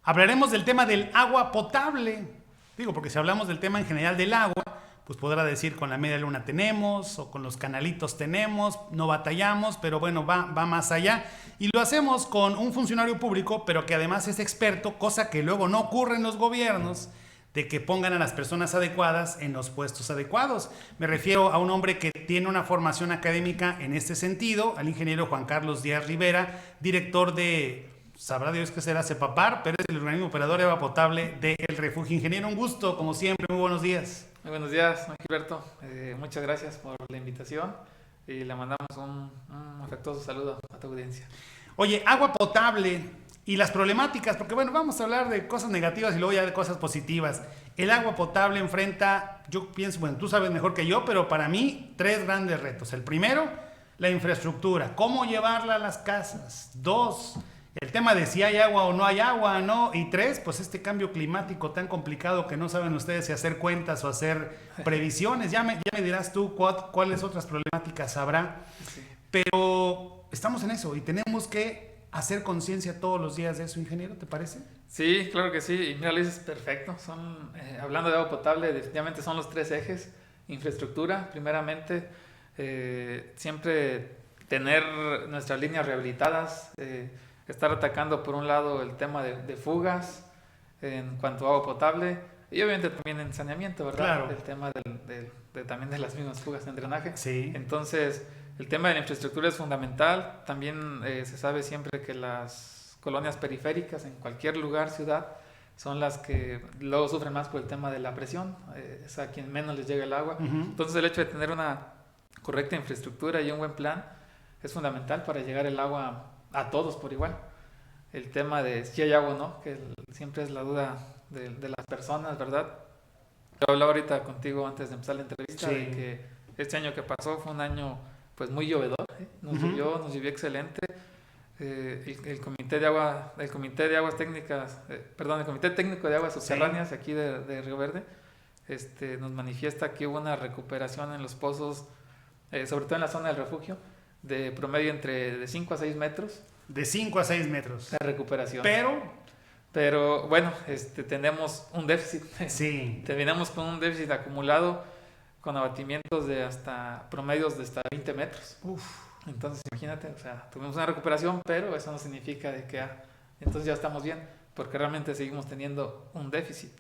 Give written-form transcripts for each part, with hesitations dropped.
Hablaremos del tema del agua potable. Digo, porque si hablamos del tema en general del agua, pues podrá decir con la media luna tenemos, o con los canalitos tenemos, no batallamos, pero bueno, va más allá. Y lo hacemos con un funcionario público, pero que además es experto, cosa que luego no ocurre en los gobiernos, de que pongan a las personas adecuadas en los puestos adecuados. Me refiero a un hombre que tiene una formación académica en este sentido, al ingeniero Juan Carlos Díaz Rivera, director de, sabrá Dios qué será CEPAPAR, pero es el organismo operador de agua potable del refugio. Ingeniero, un gusto, como siempre, muy buenos días. Muy buenos días, don Gilberto. Muchas gracias por la invitación y le mandamos un afectuoso saludo a tu audiencia. Oye, agua potable y las problemáticas, porque bueno, vamos a hablar de cosas negativas y luego ya de cosas positivas. El agua potable enfrenta, yo pienso, bueno, tú sabes mejor que yo, pero para mí, 3 grandes retos. El primero, la infraestructura, cómo llevarla a las casas. 2, el tema de si hay agua o no hay agua, ¿no? Y 3, pues este cambio climático tan complicado que no saben ustedes si hacer cuentas o hacer previsiones. Ya me dirás tú cuáles otras problemáticas habrá. Sí. Pero estamos en eso y tenemos que hacer conciencia todos los días de eso, ingeniero, ¿te parece? Sí, claro que sí. Y mira, lo dices perfecto. Hablando de agua potable, definitivamente son los 3 ejes. Infraestructura, primeramente, siempre tener nuestras líneas rehabilitadas, estar atacando por un lado el tema de fugas en cuanto a agua potable y obviamente también en saneamiento, ¿verdad? Claro. El tema también de las mismas fugas en drenaje. Sí. Entonces, el tema de la infraestructura es fundamental. También se sabe siempre que las colonias periféricas en cualquier lugar, ciudad, son las que luego sufren más por el tema de la presión, es a quien menos les llega el agua. Entonces el hecho de tener una correcta infraestructura y un buen plan es fundamental para llegar el agua a todos por igual. El tema de si hay agua o no, que siempre es la duda de las personas, ¿verdad? Yo hablaba ahorita contigo antes de empezar la entrevista de que este año que pasó fue un año pues muy llovedor, ¿eh? Nos llovió excelente. El comité de aguas técnicas, el comité técnico de aguas subterráneas aquí de Río Verde, nos manifiesta que hubo una recuperación en los pozos, sobre todo en la zona del refugio, de promedio de 5 a 6 metros. De 5 a 6 metros. De recuperación. Pero bueno, tenemos un déficit. Sí. Terminamos con un déficit acumulado con abatimientos de promedios de hasta 20 metros. Uf. Entonces, imagínate, o sea, tuvimos una recuperación, pero eso no significa de que entonces ya estamos bien, porque realmente seguimos teniendo un déficit.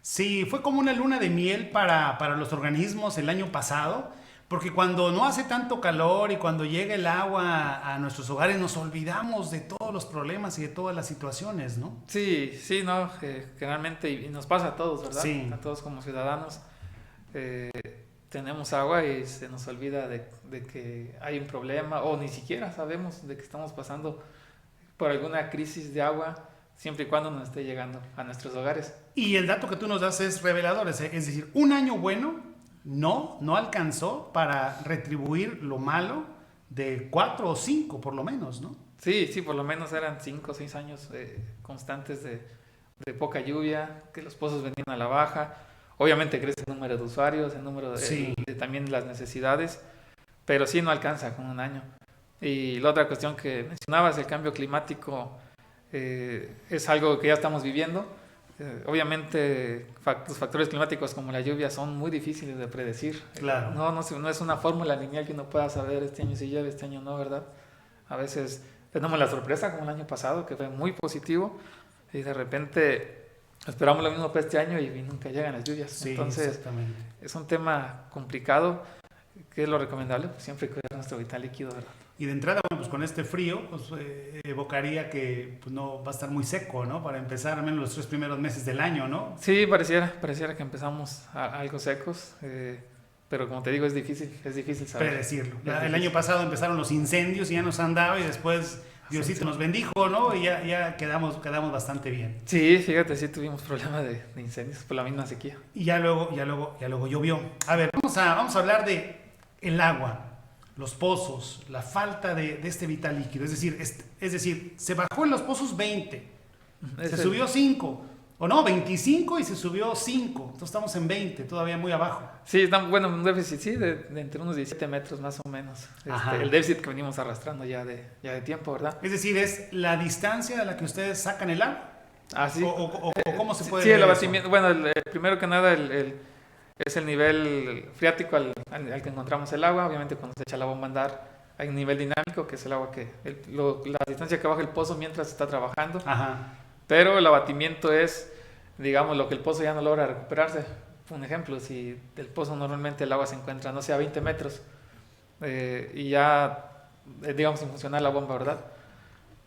Sí, fue como una luna de miel para los organismos el año pasado, porque cuando no hace tanto calor y cuando llega el agua a nuestros hogares nos olvidamos de todos los problemas y de todas las situaciones, ¿no? Sí, no, generalmente, y nos pasa a todos, ¿verdad? Sí. A todos como ciudadanos. Tenemos agua y se nos olvida de que hay un problema o ni siquiera sabemos de que estamos pasando por alguna crisis de agua siempre y cuando nos esté llegando a nuestros hogares. Y el dato que tú nos das es revelador, es decir, un año bueno no alcanzó para retribuir lo malo de 4 o 5 por lo menos, ¿no? Sí, por lo menos eran 5 o 6 años constantes de poca lluvia, que los pozos venían a la baja. Obviamente crece el número de usuarios, el número también las necesidades, pero sí no alcanza con un año. Y la otra cuestión que mencionabas, el cambio climático, es algo que ya estamos viviendo. Obviamente los factores climáticos como la lluvia son muy difíciles de predecir. Claro. No es una fórmula lineal que uno pueda saber este año si llueve, este año no, ¿verdad? A veces tenemos la sorpresa como el año pasado, que fue muy positivo, y de repente esperamos lo mismo para este año y nunca llegan las lluvias. Sí, entonces es un tema complicado. ¿Qué es lo recomendable? Pues siempre cuidar nuestro vital líquido, ¿verdad? Y de entrada, bueno, pues con este frío, pues evocaría que pues, no va a estar muy seco, ¿no? Para empezar al menos los 3 primeros meses del año, ¿no? Sí, pareciera que empezamos algo secos, pero como te digo, es difícil saber. Predecirlo. El año pasado empezaron los incendios y ya nos han dado y después Diosito nos bendijo, ¿no? Y ya quedamos bastante bien. Sí, fíjate, sí tuvimos problemas de incendios por la misma sequía. Y ya luego llovió. A ver, vamos a hablar de el agua, los pozos, la falta de este vital líquido. Es decir, se bajó en los pozos 20, se subió 5, o no, 25 y se subió 5. Entonces estamos en 20, todavía muy abajo. Sí, estamos, bueno, un déficit, sí, de entre unos 17 metros más o menos. El déficit que venimos arrastrando ya de tiempo, ¿verdad? Es decir, es la distancia a la que ustedes sacan el agua. Ah, sí. ¿O cómo se puede Sí, ver el eso? abatimiento, bueno, primero que nada es el nivel freático al que encontramos el agua. Obviamente cuando se echa la bomba a andar hay un nivel dinámico, que es el agua la distancia que baja el pozo mientras está trabajando. Ajá. Pero el abatimiento es, digamos, lo que el pozo ya no logra recuperarse. Un ejemplo, si del pozo normalmente el agua se encuentra, no sé, a 20 metros y ya, digamos, sin funcionar la bomba, ¿verdad?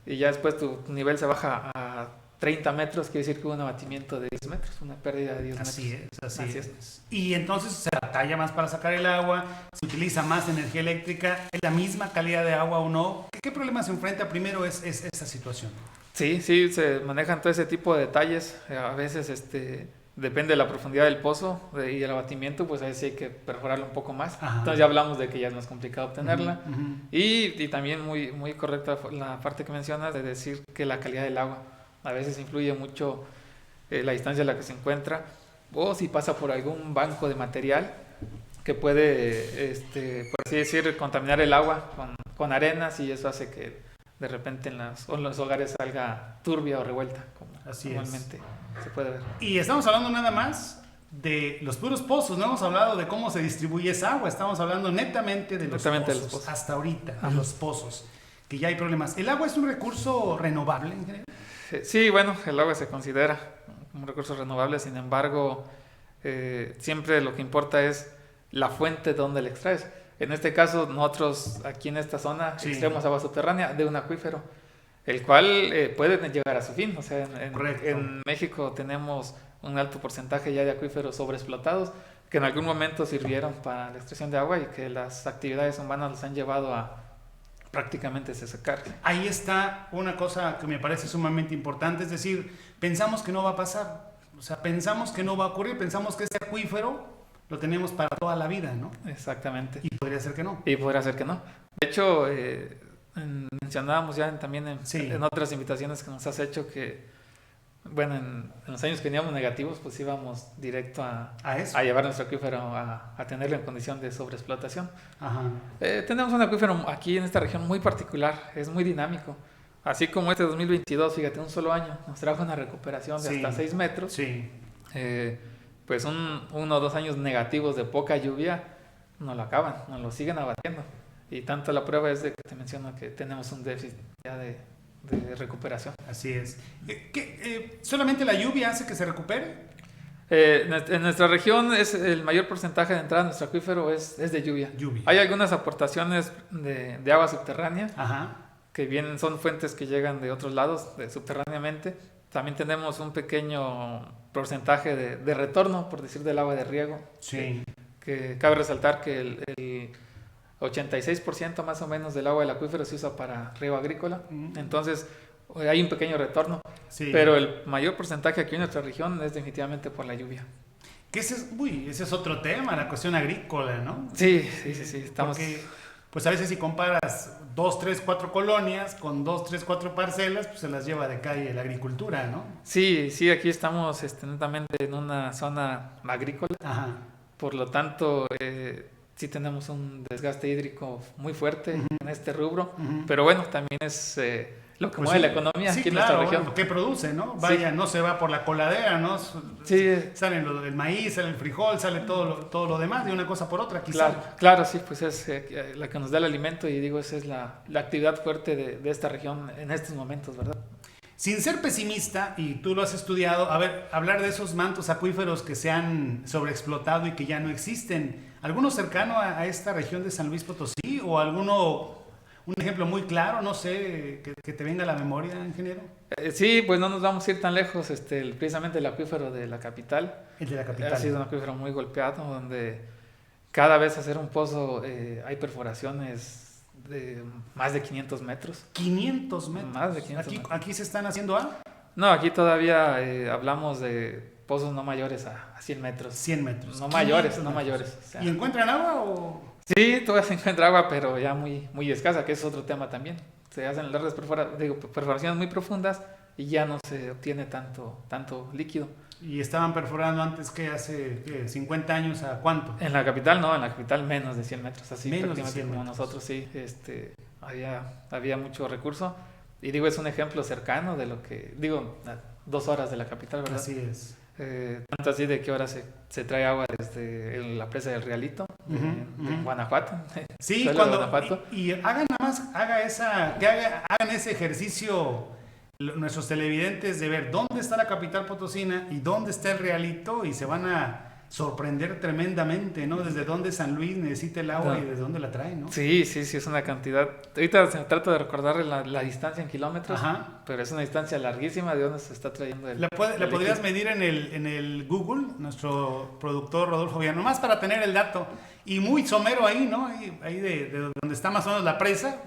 Y ya después tu nivel se baja a 30 metros, quiere decir que hubo un abatimiento de 10 metros, una pérdida de 10 metros. Así es. Y entonces se batalla más para sacar el agua, se utiliza más energía eléctrica, ¿es la misma calidad de agua o no? ¿Qué problema se enfrenta primero es esa situación? Sí, sí, se manejan todo ese tipo de detalles. A veces depende de la profundidad del pozo y el abatimiento, pues ahí sí hay que perforarlo un poco más. Ajá. Entonces ya hablamos de que ya es más complicado obtenerla. Uh-huh. Y también muy, muy correcta la parte que mencionas de decir que la calidad del agua. A veces influye mucho la distancia a la que se encuentra o si pasa por algún banco de material que puede, por así decir, contaminar el agua con arenas, y eso hace que de repente en los hogares salga turbia o revuelta, como Así normalmente se puede ver. Y estamos hablando nada más de los puros pozos, no hemos hablado de cómo se distribuye esa agua, estamos hablando netamente de los pozos, hasta ahorita, de los pozos, que ya hay problemas. ¿El agua es un recurso renovable en general? Sí, bueno, el agua se considera un recurso renovable, sin embargo, siempre lo que importa es la fuente donde le extraes. En este caso, nosotros aquí en esta zona extraemos agua subterránea de un acuífero, el cual puede llegar a su fin. O sea, en México tenemos un alto porcentaje ya de acuíferos sobreexplotados que en algún momento sirvieron para la extracción de agua y que las actividades humanas los han llevado a prácticamente secar. Ahí está una cosa que me parece sumamente importante, es decir, pensamos que no va a pasar, o sea, pensamos que no va a ocurrir, pensamos que ese acuífero lo tenemos para toda la vida, ¿no? Exactamente. Y podría ser que no. Y podría ser que no. De hecho, mencionábamos ya también en otras invitaciones que nos has hecho que, bueno, en los años que teníamos negativos, pues íbamos directo a llevar nuestro acuífero a tenerlo en condición de sobreexplotación. Ajá. Tenemos un acuífero aquí en esta región muy particular, es muy dinámico. Así como este 2022, fíjate, un solo año nos trajo una recuperación de hasta 6 metros. Sí. Pues 1 o 2 años negativos de poca lluvia nos lo acaban, nos lo siguen abatiendo. Y tanto la prueba es de que te menciono que tenemos un déficit ya de recuperación. Así es. ¿Solamente la lluvia hace que se recupere? En nuestra región es el mayor porcentaje de entrada a nuestro acuífero es de lluvia. Hay algunas aportaciones de agua subterránea. Ajá. Que son fuentes que llegan de otros lados, subterráneamente. También tenemos un pequeño porcentaje de retorno, por decir, del agua de riego. Sí. Que cabe resaltar que el 86% más o menos del agua del acuífero se usa para riego agrícola. Entonces hay un pequeño retorno. Sí. Pero el mayor porcentaje aquí en nuestra región es definitivamente por la lluvia. Ese es otro tema, la cuestión agrícola, ¿no? Sí. Estamos... Porque, pues a veces si comparas 2, 3, 4 colonias con 2, 3, 4 parcelas, pues se las lleva de calle la agricultura, ¿no? Sí, aquí estamos netamente en una zona agrícola. Ajá. Por lo tanto, sí tenemos un desgaste hídrico muy fuerte en este rubro. Pero bueno, también es lo que mueve la economía aquí en nuestra región. Lo que produce, ¿no? Vaya, no se va por la coladera, ¿no? Sí. Sale el maíz, sale el frijol, sale todo lo demás, de una cosa por otra, quizá. Claro, sí, pues es la que nos da el alimento, y digo, esa es la actividad fuerte de esta región en estos momentos, ¿verdad? Sin ser pesimista, y tú lo has estudiado, hablar de esos mantos acuíferos que se han sobreexplotado y que ya no existen, ¿alguno cercano a esta región de San Luis Potosí o un ejemplo muy claro, no sé, que te venga a la memoria, ingeniero? Sí, pues no nos vamos a ir tan lejos, precisamente el acuífero de la capital. El de la capital. Ha sido un acuífero muy golpeado, donde cada vez hacer un pozo hay perforaciones de más de 500 metros. 500 metros. Más de 500 metros. ¿Aquí se están haciendo No, aquí todavía hablamos de pozos no mayores a 100 metros. 100 metros. No mayores. O sea, ¿y encuentran agua o...? Sí, todavía se encuentra agua, pero ya muy, muy escasa, que es otro tema también. Se hacen largas perforaciones muy profundas y ya no se obtiene tanto líquido. ¿Y estaban perforando antes que hace 50 años a cuánto? En la capital no, en la capital menos de 100 metros, así menos prácticamente de 100 como metros. Nosotros, sí. Había mucho recurso. Y digo, es un ejemplo cercano de lo que... Digo, 2 horas de la capital, ¿verdad? Así es. Tanto así de que ahora se trae agua desde la presa del Rialito, de Guanajuato. Sí, de Guanajuato. Y hagan nada más, hagan ese ejercicio nuestros televidentes de ver dónde está la capital potosina y dónde está el Rialito, y se van a sorprender tremendamente, ¿no? Desde dónde San Luis necesita el agua y desde dónde la trae, ¿no? Sí, es una cantidad. Ahorita trato de recordar la distancia en kilómetros, Ajá. pero es una distancia larguísima de dónde se está trayendo el La podrías líquido. medir en el Google, nuestro productor Rodolfo Villano, más para tener el dato. Y muy somero ahí, ¿no? Ahí de donde está más o menos la presa,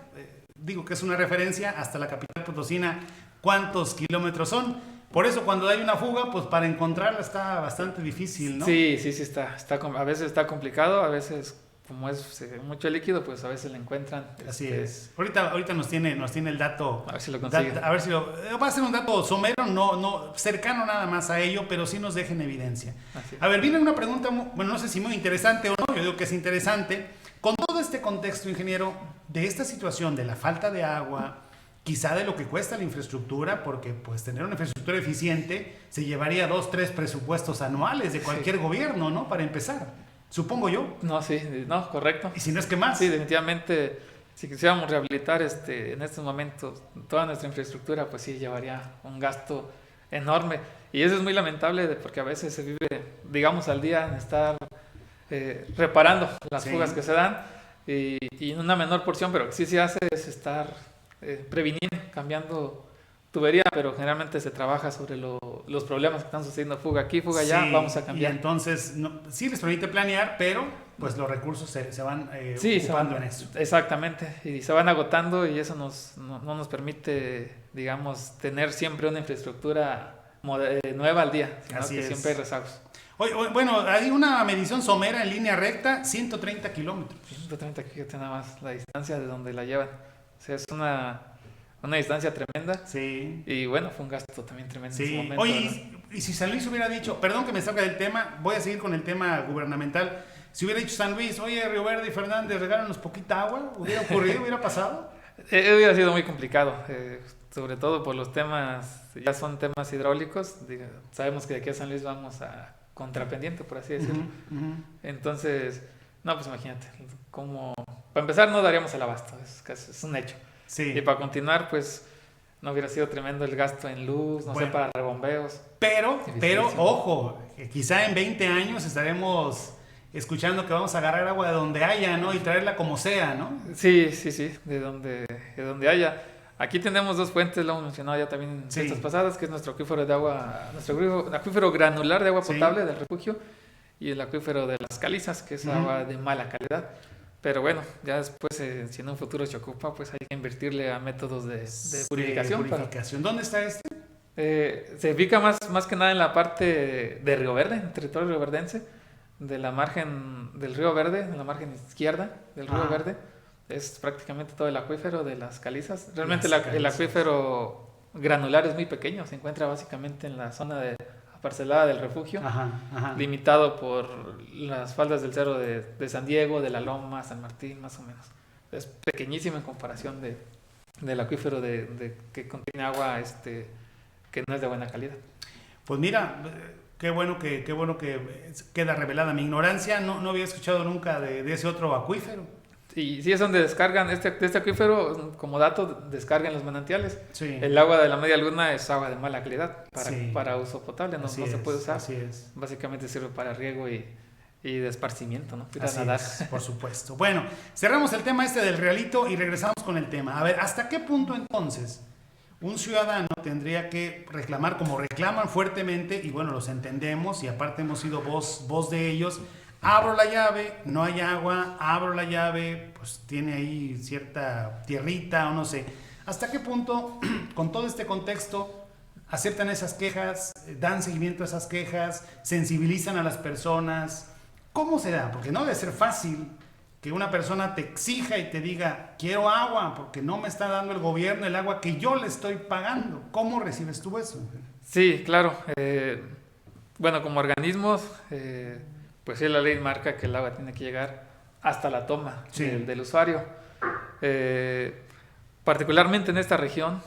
digo que es una referencia hasta la capital potosina, ¿cuántos kilómetros son? Por eso cuando hay una fuga, pues para encontrarla está bastante difícil, ¿no? Sí, a veces está complicado, a veces como es mucho líquido, pues a veces le encuentran. Así es. Ahorita nos tiene el dato. A ver si lo consigue. A ver si va a ser un dato somero, no cercano nada más a ello, pero sí nos deja en evidencia. Así es. A ver, viene una pregunta, bueno, no sé si muy interesante o no, yo digo que es interesante. Con todo este contexto, ingeniero, de esta situación de la falta de agua, quizá de lo que cuesta la infraestructura, porque pues tener una infraestructura eficiente se llevaría 2, 3 presupuestos anuales de cualquier gobierno, ¿no? Para empezar, supongo yo. No, correcto. Y si no es que más. Sí, definitivamente, si quisiéramos rehabilitar en estos momentos toda nuestra infraestructura, pues sí, llevaría un gasto enorme. Y eso es muy lamentable porque a veces se vive, digamos, al día en estar reparando las fugas que se dan y en una menor porción, pero que sí se hace es estar previniendo, cambiando tubería, pero generalmente se trabaja sobre los problemas que están sucediendo, fuga aquí, fuga allá, vamos a cambiar. Y entonces sí les permite planear, pero pues los recursos se van ocupando en eso. Exactamente, y se van agotando y eso no nos permite, digamos, tener siempre una infraestructura nueva al día, sino Así que es. siempre hay rezagos. Bueno, hay una medición somera en línea recta, 130 kilómetros. 130 kilómetros nada más la distancia de donde la llevan. O sea, es una distancia tremenda. Sí. Y bueno, fue un gasto también tremendo en ese Sí. momento. Oye, y si San Luis hubiera dicho, perdón que me salga del tema, voy a seguir con el tema gubernamental. Si hubiera dicho San Luis, oye, Río Verde y Fernández, regálanos poquita agua, ¿hubiera ocurrido, hubiera pasado? Hubiera sido muy complicado, sobre todo por los temas, ya son temas hidráulicos. Sabemos que de aquí a San Luis vamos a contrapendiente, por así decirlo. Entonces, no, pues imagínate, para empezar no daríamos el abasto, es un hecho. Sí. Y para continuar, pues no hubiera sido tremendo el gasto en luz, no sé, para rebombeos. Pero, ojo, quizá en 20 años estaremos escuchando que vamos a agarrar agua de donde haya, ¿no? Y traerla como sea, ¿no? Sí, de donde haya. Aquí tenemos 2 fuentes, lo hemos mencionado ya también en fiestas pasadas, que es nuestro acuífero de agua, nuestro acuífero granular de agua potable del refugio, y el acuífero de las calizas, que es agua de mala calidad. Pero bueno, ya después, si en un futuro se ocupa, pues hay que invertirle a métodos de purificación. ¿Dónde está este? Se ubica más que nada en la parte de Río Verde, en el territorio rioverdense, de la margen del Río Verde, en la margen izquierda del Río Verde. Es prácticamente todo el acuífero de las calizas. Realmente el acuífero granular es muy pequeño, se encuentra básicamente en la zona parcelada del refugio, limitado por las faldas del cerro de San Diego, de la Loma, San Martín, más o menos. Es pequeñísimo en comparación del acuífero que contiene agua que no es de buena calidad. Pues mira, qué bueno que queda revelada mi ignorancia. No había escuchado nunca de ese otro acuífero. Y sí, es donde descargan este acuífero, como dato, descargan los manantiales. Sí. El agua de la media luna es agua de mala calidad para uso potable, no se puede usar. Así es. Básicamente sirve para riego y de esparcimiento, ¿no? Así es, por supuesto. Bueno, cerramos el tema del Rialito y regresamos con el tema. A ver, ¿hasta qué punto entonces un ciudadano tendría que reclamar como reclaman fuertemente? Y bueno, los entendemos y aparte hemos sido voz de ellos. Abro la llave, no hay agua, abro la llave, pues tiene ahí cierta tierrita o no sé. ¿Hasta qué punto, con todo este contexto, aceptan esas quejas, dan seguimiento a esas quejas, sensibilizan a las personas? ¿Cómo se da? Porque no debe ser fácil que una persona te exija y te diga, quiero agua, porque no me está dando el gobierno el agua que yo le estoy pagando. ¿Cómo recibes tú eso? Sí, claro. Bueno, como organismos... pues sí, la ley marca que el agua tiene que llegar hasta la toma del usuario. Particularmente en esta región,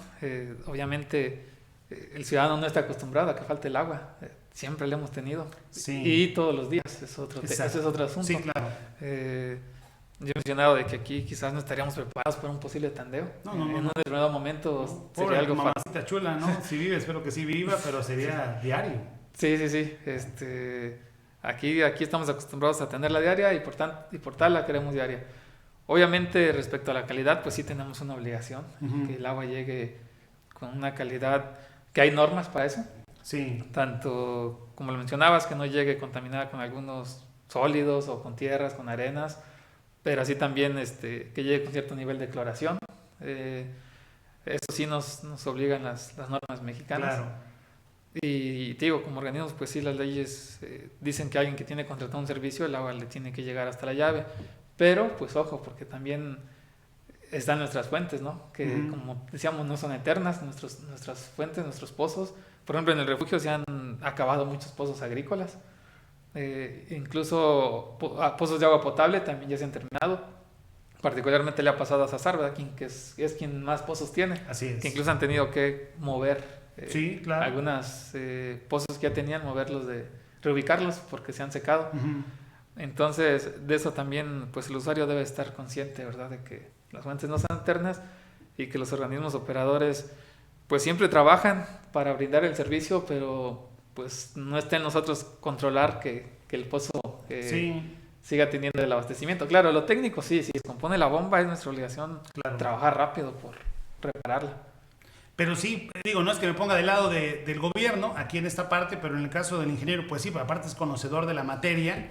obviamente el ciudadano no está acostumbrado a que falte el agua. Siempre lo hemos tenido. Sí. Y todos los días, ese es otro asunto. Sí, claro. Yo he mencionado de que aquí quizás no estaríamos preparados para un posible tandeo. En un determinado momento sería algo mamacita chula, ¿no? Si vive, espero que sí viva, pero sería diario. Sí. Aquí estamos acostumbrados a tenerla diaria y por tal la queremos diaria. Obviamente, respecto a la calidad, pues sí tenemos una obligación, que el agua llegue con una calidad, que hay normas para eso. Sí. Tanto, como lo mencionabas, que no llegue contaminada con algunos sólidos o con tierras, con arenas, pero así también que llegue con cierto nivel de cloración. Eso sí nos obligan las normas mexicanas. Claro. Y te digo, como organismos, pues sí, las leyes dicen que alguien que tiene contratado un servicio, el agua le tiene que llegar hasta la llave. Pero, pues ojo, porque también están nuestras fuentes, ¿no? Que como decíamos, no son eternas, nuestras fuentes, nuestros pozos. Por ejemplo, en el refugio se han acabado muchos pozos agrícolas. Incluso pozos de agua potable también ya se han terminado. Particularmente le ha pasado a Sazar, ¿verdad? Que es quien más pozos tiene. Así es. Que incluso han tenido que mover sí, claro. algunas pozos que ya tenían, reubicarlos porque se han secado. Entonces, de eso también, pues el usuario debe estar consciente, ¿verdad? De que las fuentes no son eternas y que los organismos operadores, pues siempre trabajan para brindar el servicio, pero pues no está en nosotros controlar que el pozo siga teniendo el abastecimiento. Claro, lo técnico sí, si descompone la bomba es nuestra obligación trabajar rápido por repararla. Pero sí, digo, no es que me ponga del lado del gobierno aquí en esta parte, pero en el caso del ingeniero, pues sí, aparte es conocedor de la materia.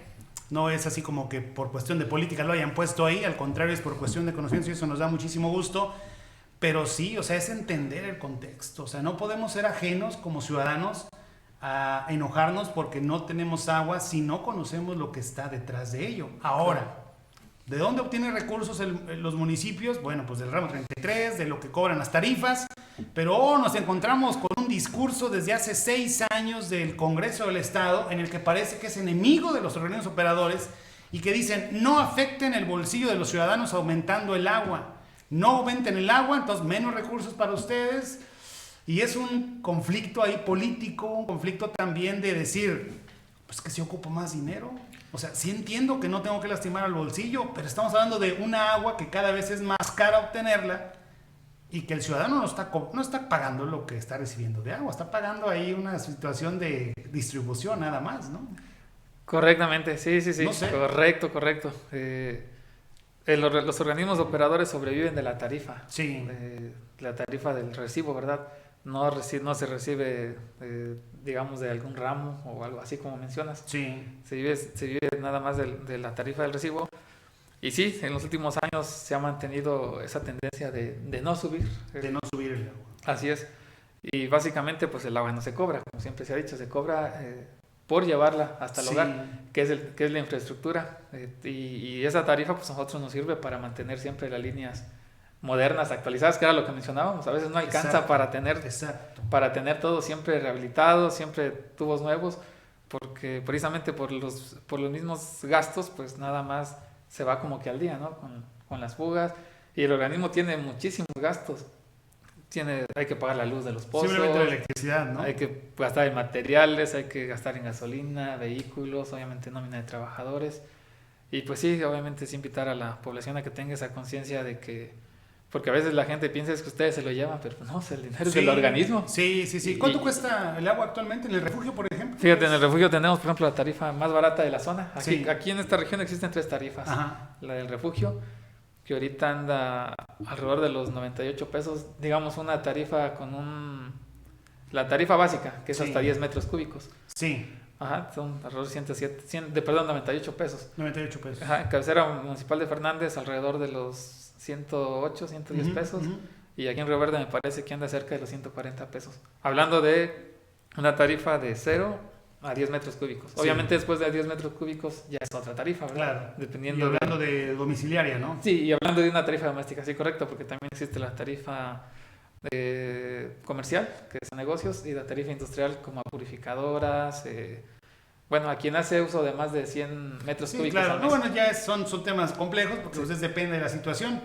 No es así como que por cuestión de política lo hayan puesto ahí, al contrario es por cuestión de conocimiento y eso nos da muchísimo gusto. Pero sí, o sea, es entender el contexto. O sea, no podemos ser ajenos como ciudadanos a enojarnos porque no tenemos agua si no conocemos lo que está detrás de ello. Ahora, ¿de dónde obtienen recursos los municipios? Bueno, pues del ramo 33, de lo que cobran las tarifas. Pero nos encontramos con un discurso desde hace 6 años del Congreso del Estado en el que parece que es enemigo de los organismos operadores y que dicen no afecten el bolsillo de los ciudadanos aumentando el agua. No aumenten el agua, entonces menos recursos para ustedes. Y es un conflicto ahí político, un conflicto también de decir, pues que si ocupo más dinero. O sea, sí entiendo que no tengo que lastimar al bolsillo, pero estamos hablando de una agua que cada vez es más cara obtenerla y que el ciudadano no está pagando lo que está recibiendo de agua, está pagando ahí una situación de distribución nada más, ¿no? Correctamente, sí. No sé. Correcto. Los organismos operadores sobreviven de la tarifa. Sí. La tarifa del recibo, ¿verdad? No se recibe, digamos, de algún ramo o algo así como mencionas. Sí. Se vive nada más de la tarifa del recibo. Y sí, en los últimos años se ha mantenido esa tendencia de no subir. De no subir el agua. Así es. Y básicamente, pues el agua no se cobra, como siempre se ha dicho, se cobra por llevarla hasta el hogar, que es la infraestructura. Y esa tarifa, pues a nosotros nos sirve para mantener siempre las líneas modernas, actualizadas, que era lo que mencionábamos. A veces no alcanza para tener todo siempre rehabilitado, siempre tubos nuevos, porque precisamente por los mismos gastos, pues nada más se va como que al día, ¿no? Con las fugas. Y el organismo tiene muchísimos gastos. Hay que pagar la luz de los pozos. Simplemente la electricidad, ¿no? Hay que gastar en materiales, hay que gastar en gasolina, vehículos, obviamente nómina de trabajadores. Y pues sí, obviamente es invitar a la población a que tenga esa conciencia de que... Porque a veces la gente piensa es que ustedes se lo llevan, pero no, el dinero es del organismo. Sí. ¿Cuánto cuesta el agua actualmente en el refugio, por ejemplo? Fíjate, en el refugio tenemos, por ejemplo, la tarifa más barata de la zona. Aquí en esta región existen 3 tarifas. Ajá. La del refugio, que ahorita anda alrededor de los 98 pesos. Digamos, una tarifa la tarifa básica, que es hasta 10 metros cúbicos. Sí. Ajá, son alrededor de 98 pesos. 98 pesos. Ajá, en cabecera municipal de Fernández, alrededor de los 108, 110 pesos. Y aquí en Río Verde me parece que anda cerca de los 140 pesos. Hablando de una tarifa de 0 a 10 metros cúbicos. Sí. Obviamente después de 10 metros cúbicos ya es otra tarifa, ¿verdad? Claro. Dependiendo y hablando de domiciliaria, ¿no? Sí, y hablando de una tarifa doméstica, sí, correcto, porque también existe la tarifa comercial, que es a negocios, y la tarifa industrial como a purificadoras, bueno, a quien hace uso de más de 100 metros cúbicos. Claro, no, bueno, ya son temas complejos porque pues depende de la situación.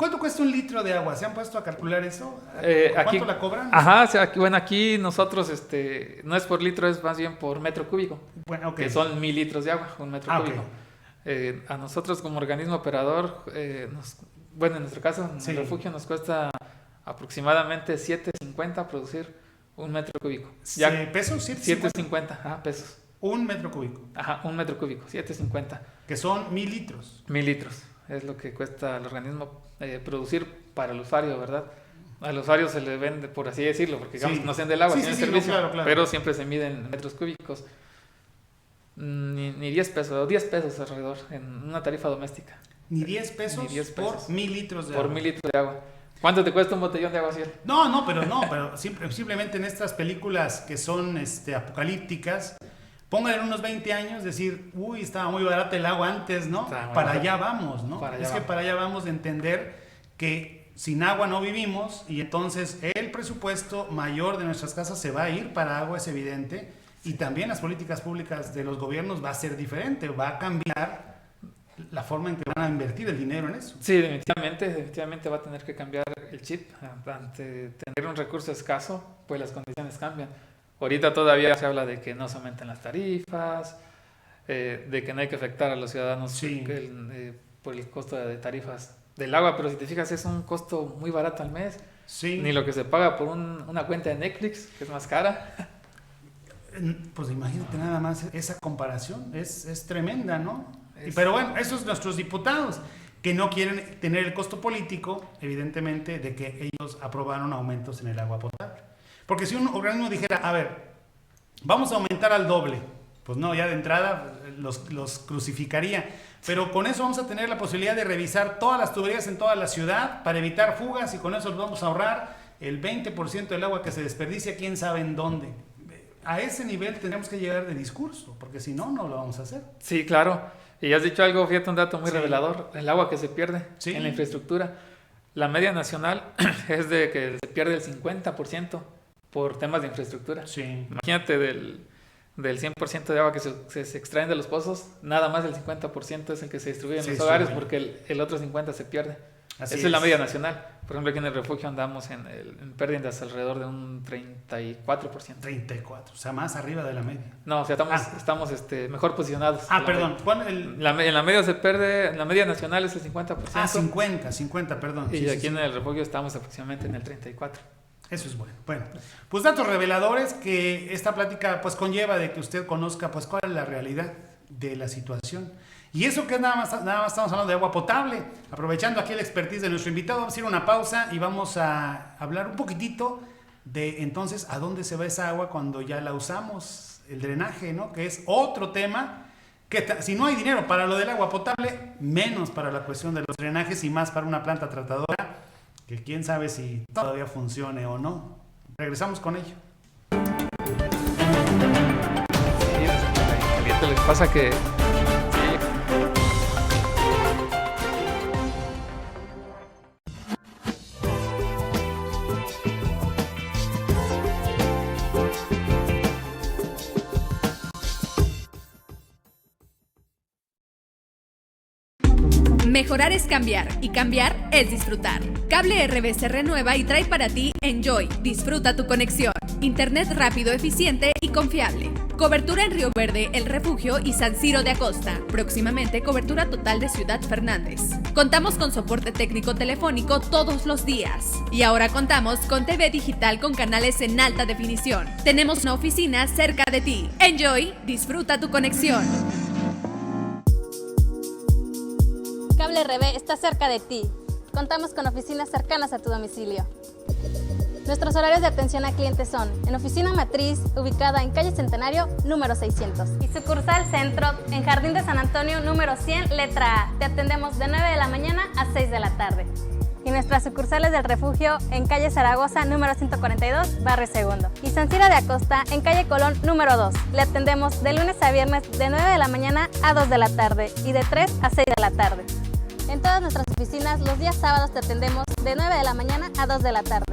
¿Cuánto cuesta un litro de agua? ¿Se han puesto a calcular eso? ¿Cuánto Aquí, la cobran? Ajá, o sea, aquí nosotros no es por litro, es más bien por metro cúbico, Bueno, ok. que son 1000 litros de agua, un metro cúbico. A nosotros como organismo operador, en nuestro caso, en el refugio nos cuesta aproximadamente 7.50 producir un metro cúbico. ¿Pesos? 7.50, pesos. Un metro cúbico. Ajá, un metro cúbico, 7.50. Que son 1000 litros. 1000 litros es lo que cuesta al organismo producir para el usuario, ¿verdad? Al usuario se le vende, por así decirlo, porque digamos, no se vende el agua, tiene servicio, no, claro. pero siempre se mide en metros cúbicos. Ni 10 pesos, o 10 pesos alrededor, en una tarifa doméstica. Ni 10 pesos, por 1000 litros de agua. Por 1000 litros de agua. ¿Cuánto te cuesta un botellón de agua, Ciel? Pero simplemente en estas películas que son apocalípticas, pónganle en unos 20 años, decir, uy, estaba muy barata el agua antes, ¿no? Para allá vamos, ¿no? Para allá vamos de entender que sin agua no vivimos y entonces el presupuesto mayor de nuestras casas se va a ir para agua, es evidente, y también las políticas públicas de los gobiernos va a ser diferente, va a cambiar la forma en que van a invertir el dinero en eso. Sí, definitivamente va a tener que cambiar el chip. Ante tener un recurso escaso, pues las condiciones cambian. Ahorita todavía se habla de que no se aumenten las tarifas, de que no hay que afectar a los ciudadanos por el costo de tarifas del agua, pero si te fijas es un costo muy barato al mes. Sí. Ni lo que se paga por una cuenta de Netflix, que es más cara. Pues imagínate nada más esa comparación, es tremenda, ¿no? Pero bueno, esos nuestros diputados que no quieren tener el costo político, evidentemente, de que ellos aprobaron aumentos en el agua potable. Porque si un organismo dijera, a ver, vamos a aumentar al doble, pues no, ya de entrada los crucificaría. Pero con eso vamos a tener la posibilidad de revisar todas las tuberías en toda la ciudad para evitar fugas y con eso vamos a ahorrar el 20% del agua que se desperdicia, quién sabe en dónde. A ese nivel tenemos que llegar de discurso, porque si no, no lo vamos a hacer. Sí, claro. Y has dicho algo, fíjate, un dato muy revelador, el agua que se pierde en la infraestructura. La media nacional es de que se pierde el 50% por temas de infraestructura. Sí. Imagínate del 100% de agua que se extraen de los pozos, nada más del 50% es el que se distribuye en los hogares, porque el otro 50% se pierde. Esa es la media nacional. Por ejemplo, aquí en el refugio andamos en pérdidas alrededor de un 34%. 34, o sea, más arriba de la media. No, o sea, estamos mejor posicionados. Perdón. En la media se pierde, en la media nacional es el 50%. 50, perdón. Y aquí en el refugio estamos aproximadamente en el 34%. Eso es bueno. Bueno, pues datos reveladores que esta plática pues conlleva de que usted conozca pues cuál es la realidad de la situación. Y eso que nada más estamos hablando de agua potable. Aprovechando aquí el expertise de nuestro invitado, vamos a ir a una pausa y vamos a hablar un poquitito de entonces a dónde se va esa agua cuando ya la usamos, el drenaje, ¿no? Que es otro tema que si no hay dinero para lo del agua potable, menos para la cuestión de los drenajes y más para una planta tratadora, que quién sabe si todavía funcione o no. Regresamos con ello. Sí, les pasa que Mejorar es cambiar y cambiar es disfrutar. Cable RB se renueva y trae para ti Enjoy. Disfruta tu conexión. Internet rápido, eficiente y confiable. Cobertura en Río Verde, El Refugio y San Ciro de Acosta. Próximamente cobertura total de Ciudad Fernández. Contamos con soporte técnico telefónico todos los días. Y ahora contamos con TV digital con canales en alta definición. Tenemos una oficina cerca de ti. Enjoy. Disfruta tu conexión. Cable RB está cerca de ti. Contamos con oficinas cercanas a tu domicilio. Nuestros horarios de atención a clientes son en Oficina Matriz, ubicada en Calle Centenario, número 600. Y sucursal Centro, en Jardín de San Antonio, número 100, letra A. Te atendemos de 9 de la mañana a 6 de la tarde. Y nuestras sucursales del refugio en Calle Zaragoza, número 142, Barrio Segundo. Y San Ciro de Acosta, en Calle Colón, número 2. Le atendemos de lunes a viernes de 9 de la mañana a 2 de la tarde y de 3 a 6 de la tarde. En todas nuestras oficinas, los días sábados te atendemos de 9 de la mañana a 2 de la tarde.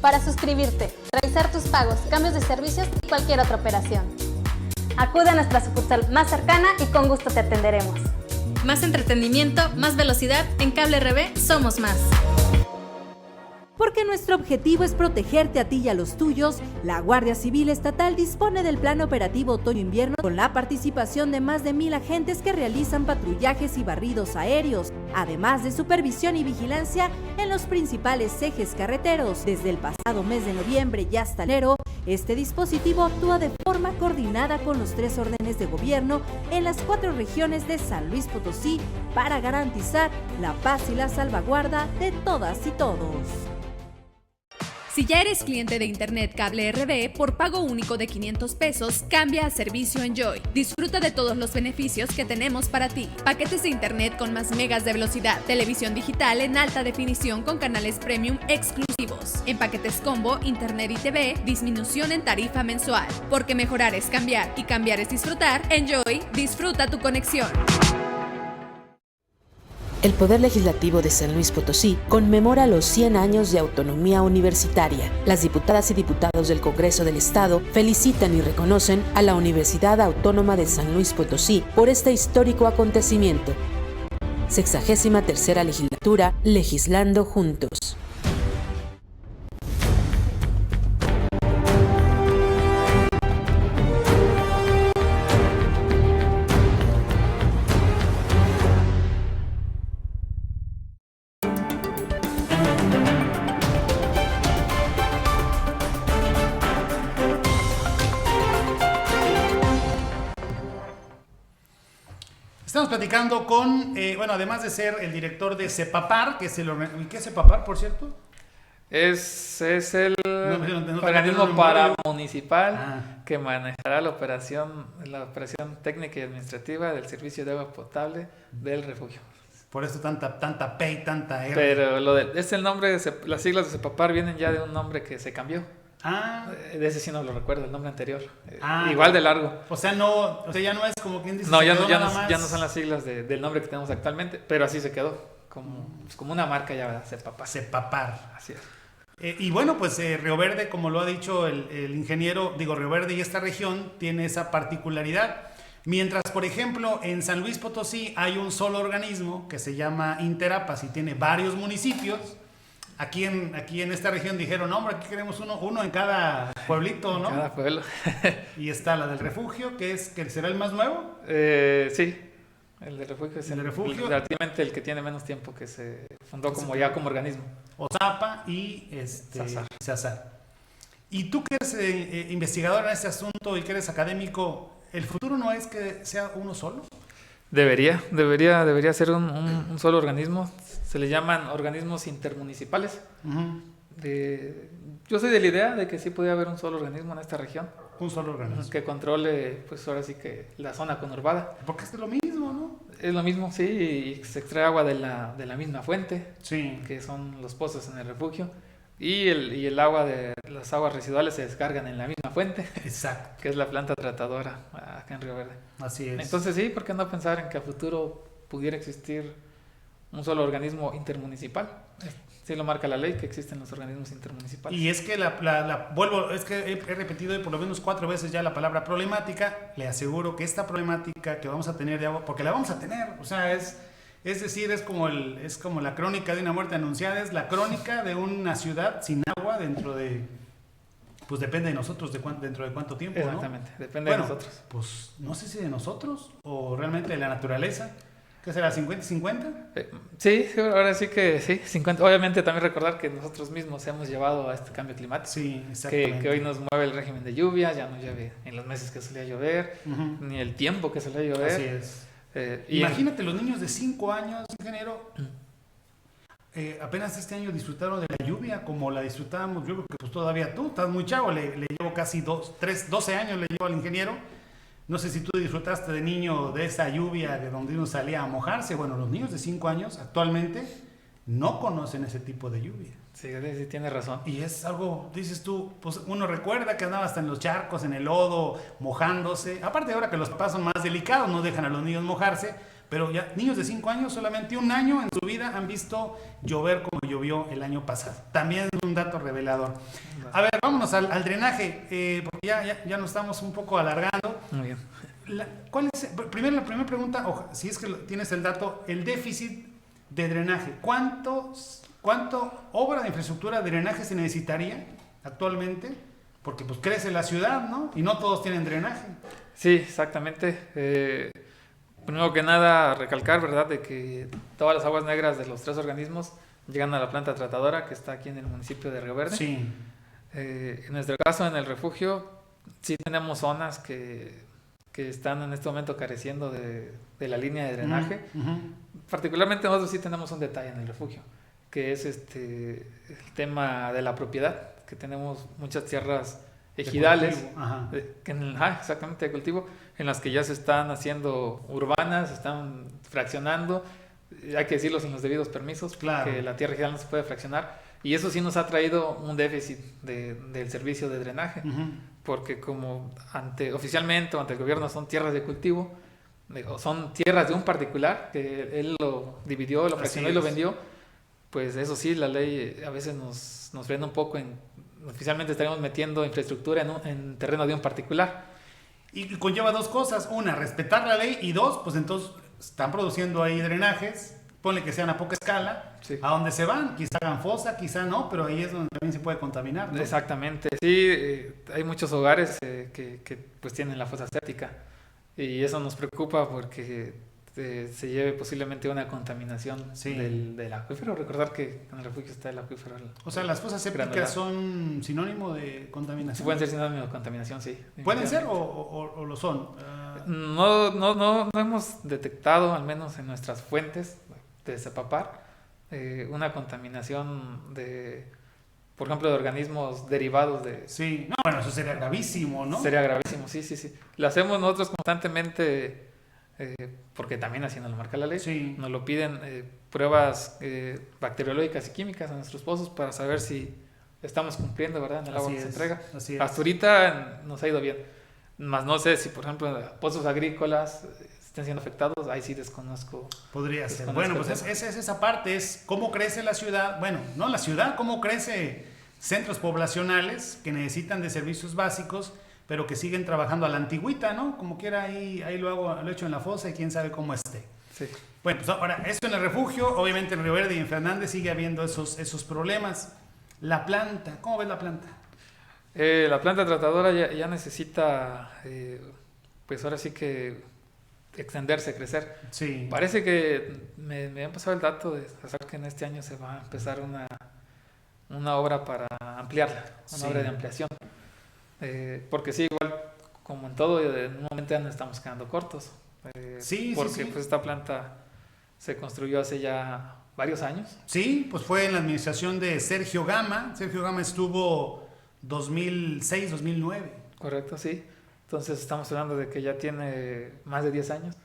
Para suscribirte, realizar tus pagos, cambios de servicios y cualquier otra operación. Acude a nuestra sucursal más cercana y con gusto te atenderemos. Más entretenimiento, más velocidad. En Cable RB somos más. Porque nuestro objetivo es protegerte a ti y a los tuyos, la Guardia Civil Estatal dispone del Plan Operativo Otoño-Invierno con la participación de más de 1,000 agentes que realizan patrullajes y barridos aéreos, además de supervisión y vigilancia en los principales ejes carreteros. Desde el pasado mes de noviembre y hasta enero, este dispositivo actúa de forma coordinada con los 3 órdenes de gobierno en las 4 regiones de San Luis Potosí para garantizar la paz y la salvaguarda de todas y todos. Si ya eres cliente de Internet Cable RB, por pago único de 500 pesos, cambia a servicio Enjoy. Disfruta de todos los beneficios que tenemos para ti. Paquetes de Internet con más megas de velocidad, televisión digital en alta definición con canales premium exclusivos. En paquetes combo, Internet y TV, disminución en tarifa mensual. Porque mejorar es cambiar y cambiar es disfrutar. Enjoy, disfruta tu conexión. El Poder Legislativo de San Luis Potosí conmemora los 100 años de autonomía universitaria. Las diputadas y diputados del Congreso del Estado felicitan y reconocen a la Universidad Autónoma de San Luis Potosí por este histórico acontecimiento. 63ª Legislatura, legislando juntos. Estamos platicando con, además de ser el director de CEPAPAR, que es el organismo. ¿Qué es CEPAPAR, por cierto? Es el organismo paramunicipal que manejará la operación técnica y administrativa del servicio de agua potable del refugio. Por eso tanta P y tanta R. Pero el nombre, las siglas de CEPAPAR vienen ya de un nombre que se cambió. De ese sí no lo recuerdo, el nombre anterior. Igual de largo. O sea, ya no es como quien dice. No, ya no son las siglas del nombre que tenemos actualmente, pero así se quedó. Como una marca ya, ¿verdad? CEPAPAR. CEPAPAR. Así es. Río Verde, como lo ha dicho el ingeniero, Río Verde y esta región tiene esa particularidad. Mientras, por ejemplo, en San Luis Potosí hay un solo organismo que se llama Interapas y tiene varios municipios. Aquí en esta región dijeron, no, hombre, aquí queremos uno en cada pueblito, ¿no? Cada pueblo. Y está la del refugio, que será el más nuevo. Sí, el del refugio es relativamente el que tiene menos tiempo, que se fundó como organismo. OZAPA y SASAR. Y tú que eres investigador en este asunto y que eres académico, ¿el futuro no es que sea uno solo? Debería ser un solo organismo. Se le llaman organismos intermunicipales. Uh-huh. Yo soy de la idea de que sí podría haber un solo organismo en esta región. Un solo organismo. Que controle, pues ahora sí que la zona conurbada. Porque es lo mismo, ¿no? Es lo mismo, sí, y se extrae agua de la misma fuente, sí, que son los pozos en el refugio. Y el agua las aguas residuales se descargan en la misma fuente. Exacto. Que es la planta tratadora acá en Río Verde. Así es. Entonces sí, ¿por qué no pensar en que a futuro pudiera existir un solo organismo intermunicipal? Sí lo marca la ley, que existen los organismos intermunicipales. Y es que es que he repetido por lo menos 4 veces ya la palabra problemática. Le aseguro que esta problemática que vamos a tener de agua, porque la vamos a tener, o sea, es decir, es como la crónica de una muerte anunciada, es la crónica de una ciudad sin agua pues depende de nosotros dentro de cuánto tiempo, ¿no? Exactamente, depende de nosotros. Pues no sé si de nosotros o realmente de la naturaleza. ¿Qué será, 50-50? Sí, ahora sí que sí, 50. Obviamente también recordar que nosotros mismos hemos llevado a este cambio climático. Sí, exactamente. Que hoy nos mueve el régimen de lluvia, ya no llueve en los meses que solía llover, uh-huh, ni el tiempo que solía llover. Así es. Imagínate los niños de 5 años, ingeniero, apenas este año disfrutaron de la lluvia como la disfrutábamos. Yo creo que pues todavía tú estás muy chavo, le llevo casi 12 años le llevo al ingeniero. No sé si tú disfrutaste de niño de esa lluvia de donde uno salía a mojarse. Bueno, los niños de 5 años actualmente no conocen ese tipo de lluvia. Sí, tienes razón. Y es algo, dices tú, pues uno recuerda que andaba hasta en los charcos, en el lodo, mojándose. Aparte ahora que los papás son más delicados, no dejan a los niños mojarse, pero ya niños de 5 años, solamente un año en su vida han visto llover como llovió el año pasado. También es un dato revelador. A ver, vámonos al drenaje, porque ya nos estamos un poco alargando. Muy bien. ¿Cuál es, la primera pregunta, si es que tienes el dato, el déficit de drenaje? ¿Cuánto obra de infraestructura de drenaje se necesitaría actualmente? Porque pues crece la ciudad, ¿no? Y no todos tienen drenaje. Sí, exactamente. Primero que nada, recalcar, ¿verdad?, de que todas las aguas negras de los 3 organismos llegan a la planta tratadora que está aquí en el municipio de Río Verde. Sí. En nuestro caso, en el refugio, sí tenemos zonas que están en este momento careciendo de la línea de drenaje. Particularmente nosotros sí tenemos un detalle en el refugio, que es el tema de la propiedad, que tenemos muchas tierras ejidales, exactamente, de cultivo, en las que ya se están haciendo urbanas, se están fraccionando. Hay que decirlo sin los debidos permisos, claro, que la tierra ejidal no se puede fraccionar, y eso sí nos ha traído un déficit del servicio de drenaje, porque como oficialmente o ante el gobierno son tierras de cultivo, son tierras de un particular que él lo dividió, lo fraccionó y lo vendió, pues eso sí, la ley a veces nos frena un poco. Oficialmente estaremos metiendo infraestructura en terreno de un particular. Y conlleva 2 cosas: una, respetar la ley, y 2, pues entonces están produciendo ahí drenajes, ponle que sean a poca escala, sí, a donde se van, quizá hagan fosa, quizá no, pero ahí es donde también se puede contaminar, ¿no? Exactamente, sí, hay muchos hogares que pues tienen la fosa séptica, y eso nos preocupa porque se lleve posiblemente una contaminación, sí, del acuífero. Recordar que en el refugio está el acuífero. O sea, las fosas sépticas granular son sinónimo de contaminación. Sí, pueden ser sinónimo de contaminación, sí. ¿Pueden ser o lo son? No hemos detectado, al menos en nuestras fuentes de Cepapar, una contaminación por ejemplo, de organismos derivados de... Sí, no, bueno, eso sería gravísimo, ¿no? Sería gravísimo, sí. Lo hacemos nosotros constantemente, porque también así nos lo marca la ley. Sí. Nos lo piden pruebas bacteriológicas y químicas a nuestros pozos para saber si estamos cumpliendo, ¿verdad?, en el agua que se entrega. Así es. Hasta ahorita nos ha ido bien. Más no sé si, por ejemplo, pozos agrícolas estén siendo afectados, ahí sí desconozco. Podría ser. Bueno, pues esa parte es cómo crece la ciudad. Bueno, no la ciudad, cómo crece centros poblacionales que necesitan de servicios básicos, pero que siguen trabajando a la antigüita, ¿no? Como quiera, ahí lo he hecho en la fosa y quién sabe cómo esté. Sí. Bueno, pues ahora, esto en el refugio, obviamente en Río Verde y en Fernández sigue habiendo esos problemas. La planta, ¿cómo ves la planta? La planta tratadora ya necesita, pues ahora sí que extenderse, crecer. Sí. Parece que me han pasado el dato de saber que en este año se va a empezar una obra para ampliarla, una obra de ampliación. Porque sí, igual como en todo, en un momento ya nos estamos quedando cortos. Porque pues esta planta se construyó hace ya varios años. Sí, pues fue en la administración de Sergio Gama. Sergio Gama estuvo 2006, 2009. Correcto, sí. Entonces estamos hablando de que ya tiene más de 10 años.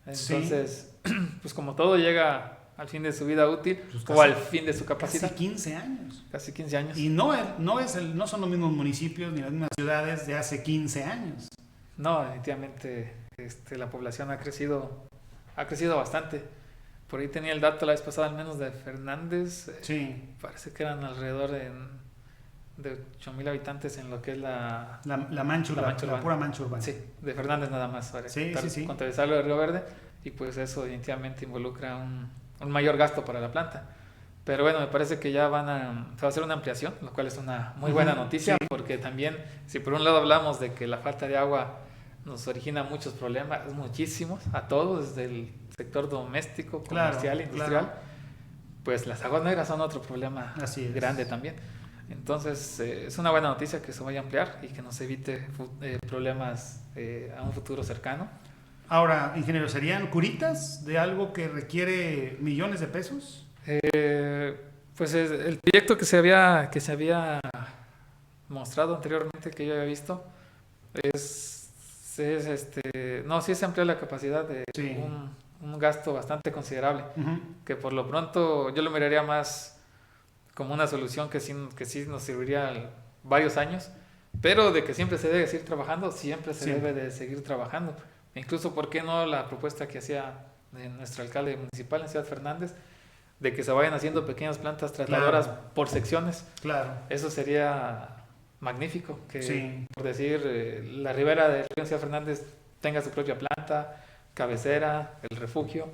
Entonces, pues como todo llega al fin de su vida útil, pues casi, o al fin de su capacidad. Casi 15 años. Casi 15 años. Y no son los mismos municipios ni las mismas ciudades de hace 15 años. No, definitivamente la población ha crecido bastante. Por ahí tenía el dato la vez pasada, al menos de Fernández. Sí. Parece que eran alrededor de 8,000 habitantes en lo que es la mancha urbana, la pura mancha urbana. Sí, de Fernández nada más. Sí. Contabilizarlo de Río Verde, y pues eso definitivamente involucra un mayor gasto para la planta. Pero bueno, me parece que ya se va a hacer una ampliación, lo cual es una muy buena noticia, porque también, si por un lado hablamos de que la falta de agua nos origina muchos problemas, muchísimos, a todos, desde el sector doméstico, comercial, industrial, pues las aguas negras son otro problema grande también. Entonces, es una buena noticia que se vaya a ampliar y que nos evite problemas a un futuro cercano. Ahora, ingeniero, ¿serían curitas de algo que requiere millones de pesos? Pues el proyecto que se había mostrado anteriormente, que yo había visto, sí se amplía la capacidad de un gasto bastante considerable, que por lo pronto yo lo miraría más como una solución que sí nos serviría varios años, pero de que siempre se debe seguir trabajando, siempre se debe de seguir trabajando. Incluso, ¿por qué no la propuesta que hacía de nuestro alcalde municipal en Ciudad Fernández, de que se vayan haciendo pequeñas plantas tratadoras por secciones. Claro. Eso sería magnífico, que Sí. por decir, la ribera del río Ciudad Fernández tenga su propia planta, cabecera, el refugio,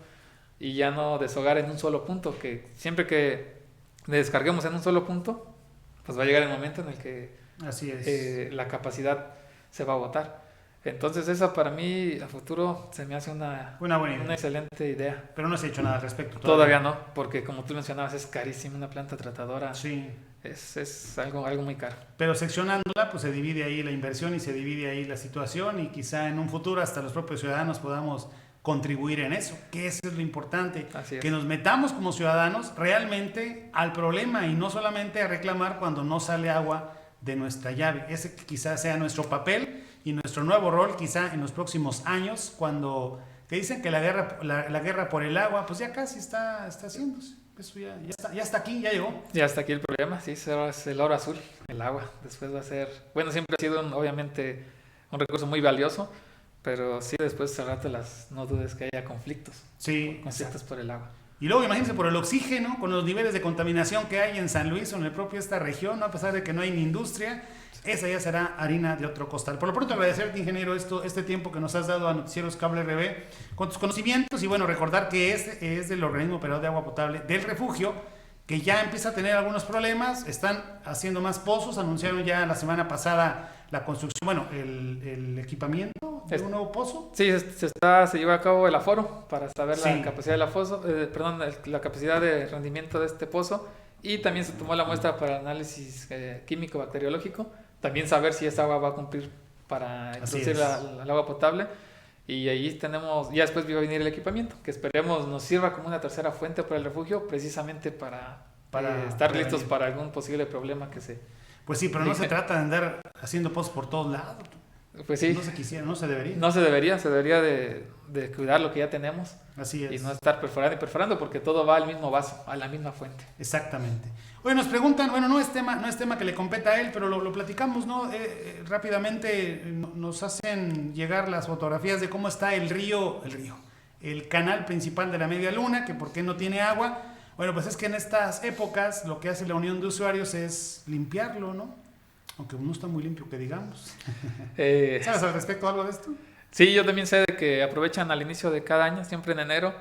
y ya no deshogar en un solo punto, que siempre que descarguemos en un solo punto, pues va a llegar el momento en el que Así es. la capacidad se va a agotar. Entonces esa para mí a futuro se me hace una Una buena idea. una excelente idea. Pero no se ha hecho nada al respecto. Todavía no, porque como tú mencionabas es carísimo una planta tratadora. Sí. Es algo muy caro. Pero seccionándola, pues se divide ahí la inversión y se divide ahí la situación y quizá en un futuro hasta los propios ciudadanos podamos contribuir en eso, que eso es lo importante, Así es. que nos metamos como ciudadanos realmente al problema y no solamente a reclamar cuando no sale agua de nuestra llave. Ese quizás sea nuestro papel y nuestro nuevo rol quizá en los próximos años, cuando que dicen que la guerra por el agua, pues ya casi está haciéndose. Eso ya está aquí, ya llegó. Y hasta aquí el problema, sí, es el oro azul, el agua. Después va a ser, bueno, siempre ha sido obviamente un recurso muy valioso, pero sí después al rato no dudes que haya conflictos por el agua. Y luego imagínense por el oxígeno, con los niveles de contaminación que hay en San Luis o en el propio esta región, ¿no? A pesar de que no hay ni industria, esa ya será harina de otro costal. Por lo pronto agradecerte, ingeniero, este tiempo que nos has dado a Noticieros Cable RV con tus conocimientos y bueno, recordar que este es del Organismo Operador de Agua Potable del Refugio, que ya empieza a tener algunos problemas, están haciendo más pozos, anunciaron ya la semana pasada la construcción, bueno, el equipamiento de un nuevo pozo. Sí, se lleva a cabo el aforo para saber Sí. la capacidad del la capacidad de rendimiento de este pozo, y también se tomó la muestra para análisis químico bacteriológico, también saber si esa agua va a cumplir para introducir al agua potable. Y ahí tenemos, ya después va a venir el equipamiento, que esperemos nos sirva como una tercera fuente para el refugio, precisamente para estar listos para algún posible problema que se... Pues sí, pero no se trata de andar haciendo pozos por todos lados. Pues sí. No se quisiera, no se debería. No se debería de cuidar lo que ya tenemos. Así es. Y no estar perforando porque todo va al mismo vaso, a la misma fuente. Exactamente. Oye, nos preguntan, bueno, no es tema que le competa a él, pero lo platicamos, ¿no? Rápidamente nos hacen llegar las fotografías de cómo está el canal principal de la Media Luna, que por qué no tiene agua. Bueno, pues es que en estas épocas lo que hace la Unión de Usuarios es limpiarlo, ¿no? Aunque no está muy limpio, que digamos. ¿Sabes al respecto algo de esto? Sí, yo también sé de que aprovechan al inicio de cada año, siempre en enero,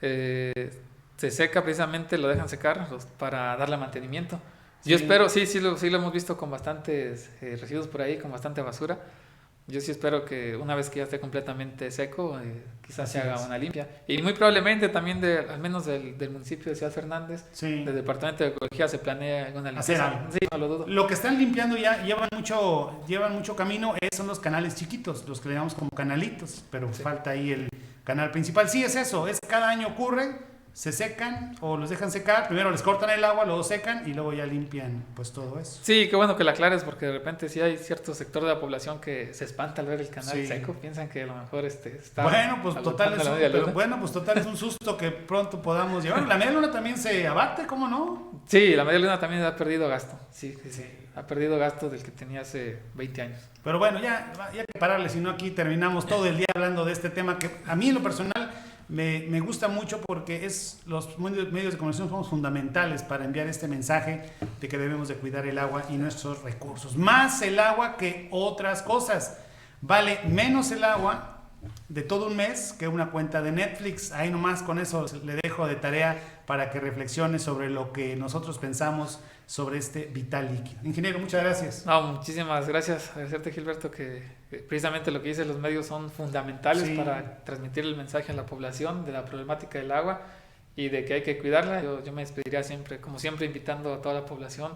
se seca precisamente, lo dejan secar para darle mantenimiento. Sí. Yo espero, sí lo hemos visto con bastantes residuos por ahí, con bastante basura. Yo sí espero que una vez que ya esté completamente seco, quizás se haga una limpia. Y muy probablemente también, al menos del municipio de Ciudad Fernández, del Departamento de Ecología, se planea una limpieza. Sí, no lo dudo. Lo que están limpiando ya llevan mucho camino, son los canales chiquitos, los que le llamamos como canalitos, pero falta ahí el canal principal. Sí, es eso, cada año ocurre, se secan o los dejan secar, primero les cortan el agua, luego secan y luego ya limpian pues todo eso. Sí, qué bueno que la aclares, porque de repente sí hay cierto sector de la población que se espanta al ver el canal seco, piensan que a lo mejor está... Bueno, pues total es un susto que pronto podamos llevar. La Media Luna también se abate, ¿cómo no? Sí, la Media Luna también ha perdido gasto, sí. Ha perdido gasto del que tenía hace 20 años. Pero bueno, ya hay que pararle, si no aquí terminamos todo el día hablando de este tema que a mí en lo personal me gusta mucho porque los medios de comunicación somos fundamentales para enviar este mensaje de que debemos de cuidar el agua y nuestros recursos. Más el agua que otras cosas. Vale menos el agua de todo un mes que una cuenta de Netflix. Ahí nomás con eso le dejo de tarea para que reflexione sobre lo que nosotros pensamos sobre este vital líquido. Ingeniero, muchas gracias. No, muchísimas gracias. Agradecerte, Gilberto, que precisamente lo que dicen los medios son fundamentales para transmitir el mensaje a la población de la problemática del agua y de que hay que cuidarla. Yo me despediría siempre, como siempre, invitando a toda la población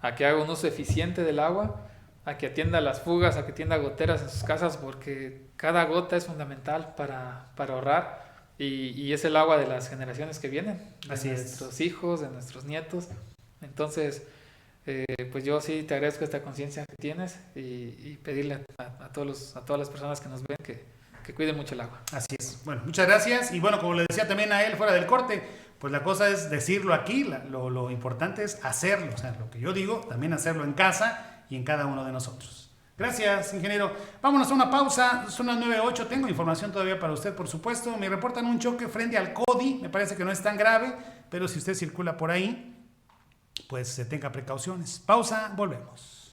a que haga un uso eficiente del agua, a que atienda las fugas, a que atienda goteras en sus casas, porque cada gota es fundamental para ahorrar y es el agua de las generaciones que vienen, de nuestros hijos, de nuestros nietos. Entonces, pues yo sí te agradezco esta conciencia que tienes y pedirle a todas las personas que nos ven que cuiden mucho el agua. Así es. Bueno, muchas gracias. Y bueno, como le decía también a él fuera del corte, pues la cosa es decirlo aquí, lo importante es hacerlo. O sea, lo que yo digo, también hacerlo en casa y en cada uno de nosotros. Gracias, ingeniero. Vámonos a una pausa, son las 9:08, tengo información todavía para usted, por supuesto. Me reportan un choque frente al CODI, me parece que no es tan grave, pero si usted circula por ahí, pues tenga precauciones. Pausa, volvemos.